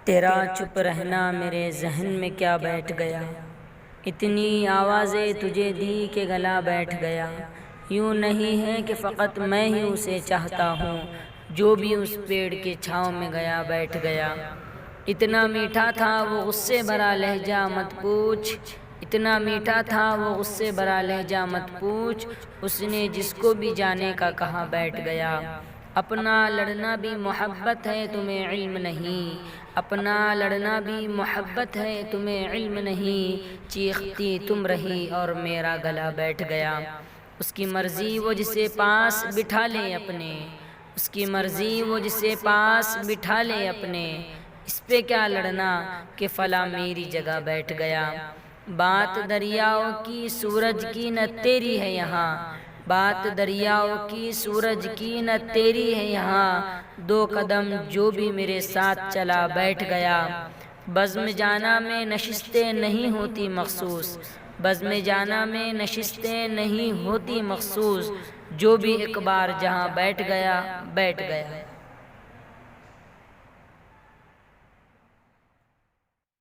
تیرا چپ رہنا میرے ذہن میں کیا بیٹھ گیا، اتنی آوازیں تجھے دی کہ گلا بیٹھ گیا۔ یوں نہیں ہے کہ فقط میں ہی اسے چاہتا ہوں، جو بھی اس پیڑ کے چھاؤں میں گیا بیٹھ گیا۔ اتنا میٹھا تھا وہ غصے بھرا لہجہ مت پوچھ، اتنا میٹھا تھا وہ غصے بھرا لہجہ مت پوچھ، اس نے جس کو بھی جانے کا کہا بیٹھ گیا۔ اپنا لڑنا بھی محبت ہے تمہیں علم نہیں، اپنا لڑنا بھی محبت ہے تمہیں علم نہیں، چیختی تم رہی اور میرا گلا بیٹھ گیا۔ اس کی مرضی وہ جسے پاس بٹھا لے اپنے، اس کی مرضی وہ جسے پاس بٹھا لے اپنے، اس پہ کیا لڑنا کہ فلاں میری جگہ بیٹھ گیا۔ بات دریاؤں کی سورج کی نہ تیری ہے یہاں، بات دریاؤں کی سورج کی نہ تیری ہے یہاں، دو قدم جو بھی میرے ساتھ چلا بیٹھ گیا۔ بزم جانا میں نشستیں نہیں ہوتی مخصوص، بزم جانا میں نشستیں نہیں ہوتی مخصوص، جو بھی ایک بار جہاں بیٹھ گیا بیٹھ گیا۔